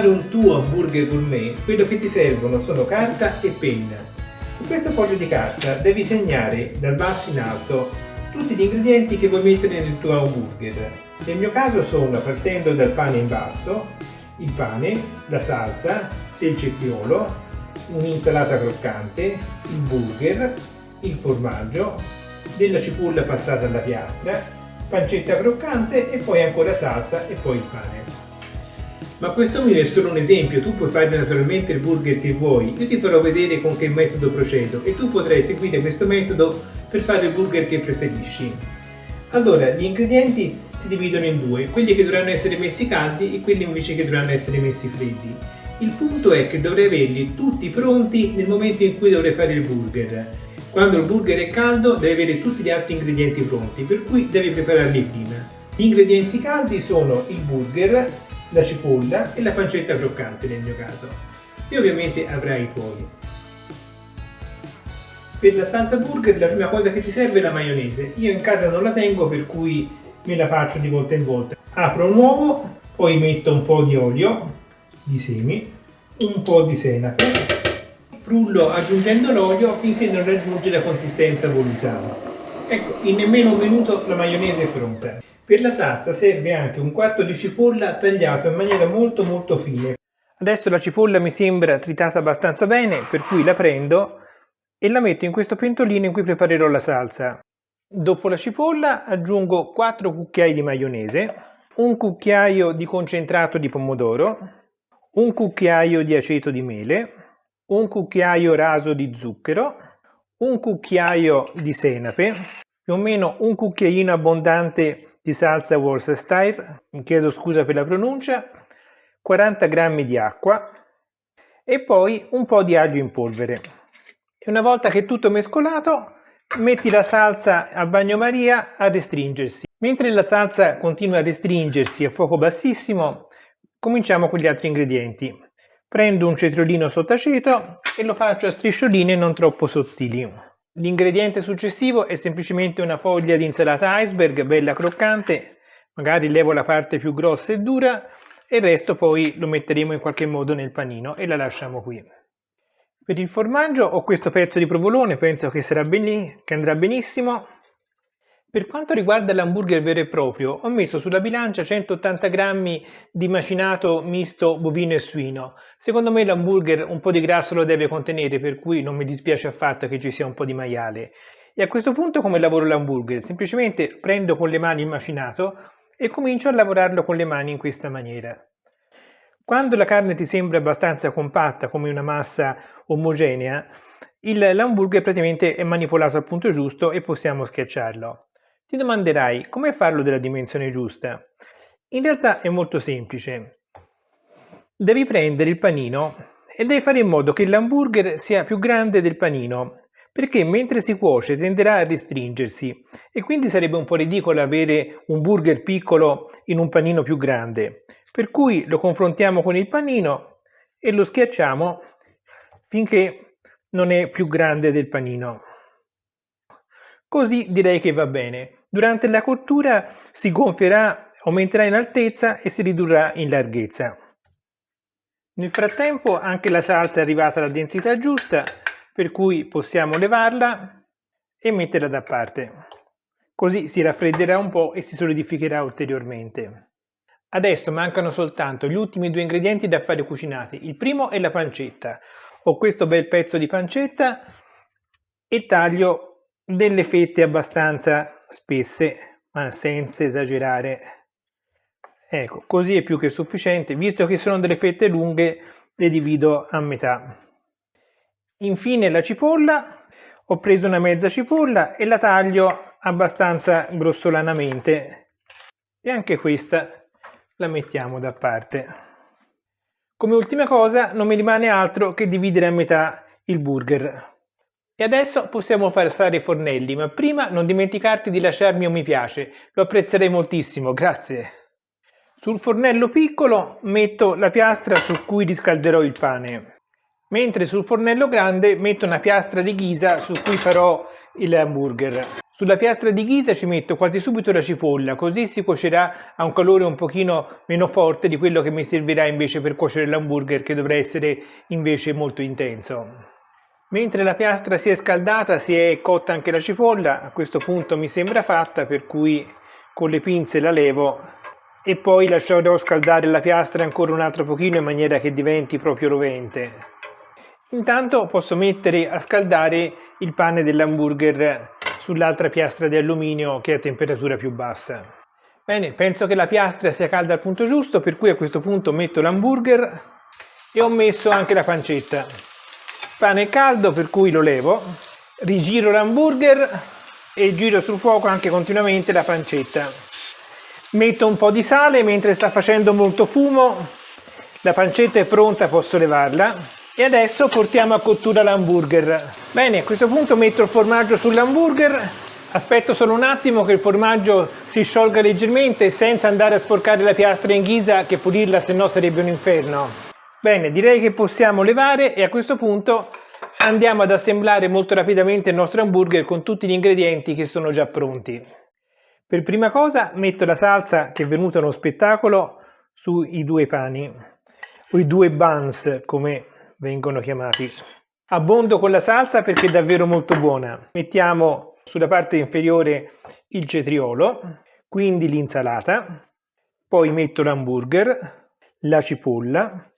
fare un tuo hamburger gourmet, quello che ti servono sono carta e penna. Su questo foglio di carta devi segnare dal basso in alto tutti gli ingredienti che vuoi mettere nel tuo hamburger. Nel mio caso sono, partendo dal pane in basso, il pane, la salsa, il cetriolo, un'insalata croccante, il burger, il formaggio, della cipolla passata alla piastra, pancetta croccante e poi ancora salsa e poi il pane. Ma questo mio è solo un esempio, tu puoi fare naturalmente il burger che vuoi, io ti farò vedere con che metodo procedo e tu potrai seguire questo metodo per fare il burger che preferisci. Allora, gli ingredienti si dividono in due, quelli che dovranno essere messi caldi e quelli invece che dovranno essere messi freddi. Il punto è che dovrei averli tutti pronti nel momento in cui dovrei fare il burger. Quando il burger è caldo devi avere tutti gli altri ingredienti pronti, per cui devi prepararli prima. Gli ingredienti caldi sono il burger, la cipolla e la pancetta croccante nel mio caso. E ovviamente avrai i tuoi. Per la salsa burger la prima cosa che ti serve è la maionese. Io in casa non la tengo, per cui me la faccio di volta in volta. Apro un uovo, poi metto un po' di olio, di semi, un po' di senape, frullo aggiungendo l'olio finché non raggiunge la consistenza voluta. Ecco, in nemmeno un minuto la maionese è pronta. Per la salsa serve anche un quarto di cipolla tagliato in maniera molto fine. Adesso la cipolla mi sembra tritata abbastanza bene, per cui la prendo e la metto in questo pentolino in cui preparerò la salsa. Dopo la cipolla aggiungo 4 cucchiai di maionese, un cucchiaio di concentrato di pomodoro, un cucchiaio di aceto di mele, un cucchiaio raso di zucchero, un cucchiaio di senape, più o meno un cucchiaino abbondante di salsa Worcestershire, mi chiedo scusa per la pronuncia, 40 g di acqua e poi un po' di aglio in polvere. E una volta che è tutto mescolato, metti la salsa a bagnomaria a restringersi. Mentre la salsa continua a restringersi a fuoco bassissimo, cominciamo con gli altri ingredienti. Prendo un cetriolino sott'aceto e lo faccio a striscioline non troppo sottili. L'ingrediente successivo è semplicemente una foglia di insalata iceberg bella croccante, magari levo la parte più grossa e dura e il resto poi lo metteremo in qualche modo nel panino e la lasciamo qui. Per il formaggio ho questo pezzo di provolone, penso che andrà benissimo. Per quanto riguarda l'hamburger vero e proprio, ho messo sulla bilancia 180 g di macinato misto bovino e suino. Secondo me l'hamburger un po' di grasso lo deve contenere, per cui non mi dispiace affatto che ci sia un po' di maiale. E a questo punto come lavoro l'hamburger? Semplicemente prendo con le mani il macinato e comincio a lavorarlo con le mani in questa maniera. Quando la carne ti sembra abbastanza compatta, come una massa omogenea, l'hamburger praticamente è manipolato al punto giusto e possiamo schiacciarlo. Ti domanderai come farlo della dimensione giusta? In realtà è molto semplice. Devi prendere il panino e devi fare in modo che l'hamburger sia più grande del panino, perché mentre si cuoce tenderà a restringersi e quindi sarebbe un po' ridicolo avere un burger piccolo in un panino più grande. Per cui lo confrontiamo con il panino e lo schiacciamo finché non è più grande del panino. Così direi che va bene. Durante la cottura si gonfierà, aumenterà in altezza e si ridurrà in larghezza. Nel frattempo anche la salsa è arrivata alla densità giusta, per cui possiamo levarla e metterla da parte. Così si raffredderà un po' e si solidificherà ulteriormente. Adesso mancano soltanto gli ultimi due ingredienti da fare cucinati. Il primo è la pancetta. Ho questo bel pezzo di pancetta e taglio delle fette abbastanza spesse, ma senza esagerare. Ecco, così è più che sufficiente. Visto che sono delle fette lunghe, le divido a metà. Infine la cipolla. Ho preso una mezza cipolla e la taglio abbastanza grossolanamente. E anche questa la mettiamo da parte. Come ultima cosa non mi rimane altro che dividere a metà il burger. E adesso possiamo passare ai fornelli, ma prima non dimenticarti di lasciarmi un mi piace, lo apprezzerei moltissimo, grazie. Sul fornello piccolo metto la piastra su cui riscalderò il pane, mentre sul fornello grande metto una piastra di ghisa su cui farò il hamburger. Sulla piastra di ghisa ci metto quasi subito la cipolla, così si cuocerà a un calore un pochino meno forte di quello che mi servirà invece per cuocere l'hamburger, che dovrà essere invece molto intenso. Mentre la piastra si è scaldata, si è cotta anche la cipolla, a questo punto mi sembra fatta, per cui con le pinze la levo e poi lascerò scaldare la piastra ancora un altro pochino in maniera che diventi proprio rovente. Intanto posso mettere a scaldare il pane dell'hamburger sull'altra piastra di alluminio che è a temperatura più bassa. Bene, penso che la piastra sia calda al punto giusto, per cui a questo punto metto l'hamburger e ho messo anche la pancetta. Il pane è caldo, per cui lo levo, rigiro l'hamburger e giro sul fuoco anche continuamente la pancetta. Metto un po' di sale mentre sta facendo molto fumo, la pancetta è pronta, posso levarla. E adesso portiamo a cottura l'hamburger. Bene, a questo punto metto il formaggio sull'hamburger, aspetto solo un attimo che il formaggio si sciolga leggermente senza andare a sporcare la piastra in ghisa, che pulirla se no sarebbe un inferno. Bene, direi che possiamo levare e a questo punto andiamo ad assemblare molto rapidamente il nostro hamburger con tutti gli ingredienti che sono già pronti. Per prima cosa metto la salsa, che è venuta uno spettacolo, sui due pani, o i due buns come vengono chiamati. Abbondo con la salsa perché è davvero molto buona. Mettiamo sulla parte inferiore il cetriolo, quindi l'insalata, poi metto l'hamburger, la cipolla.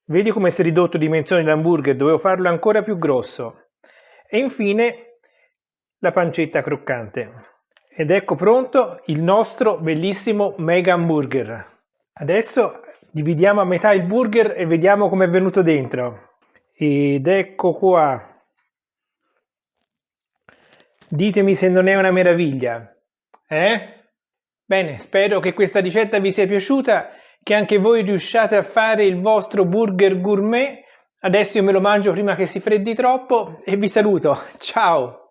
Vedi come si è ridotto dimensione l'hamburger, dovevo farlo ancora più grosso. E infine la pancetta croccante. Ed ecco pronto il nostro bellissimo mega hamburger. Adesso dividiamo a metà il burger e vediamo come è venuto dentro. Ed ecco qua. Ditemi se non è una meraviglia. Bene, spero che questa ricetta vi sia piaciuta, che anche voi riusciate a fare il vostro burger gourmet. Adesso io me lo mangio prima che si freddi troppo e vi saluto. Ciao!